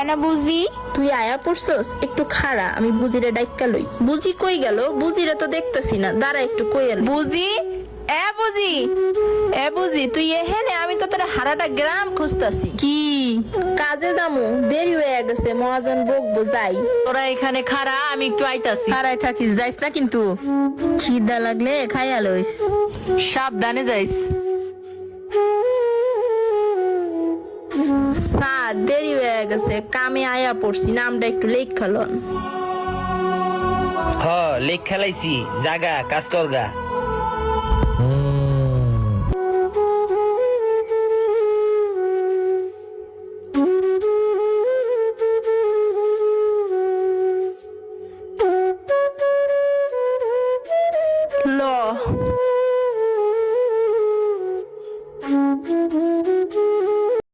পারে না বুঝি? তুই আয়া পড়ছস, একটু খাড়া, আমি বুজিরে ডাইক্কা লই। বুজি কই গেল? বুজিরে তো দেখতেছি না, দাঁড়া একটু কই এল। বুঝি, এ বুঝি, এ বুঝি তুই এখানে? আমি তো তোর হারাটা গ্রাম খুঁজতাছি। কি কাজে যামু, দেরি হয়ে গেছে, মহাজন বকবো, যাই। তোরা এখানে খাড়া, আমি একটু আইতাছি। খাড়াই থাকিস, যাইস না কিন্তু। খিদা লাগলে খাইয়া লইস, সাবধানে যাইস। স্যার দেরি হয়ে গেছে, কামে আয়া পড়ছি, নামটা একটু লেখা লন। হ লেখ খেলাইছি, জাগা কাজ করগা।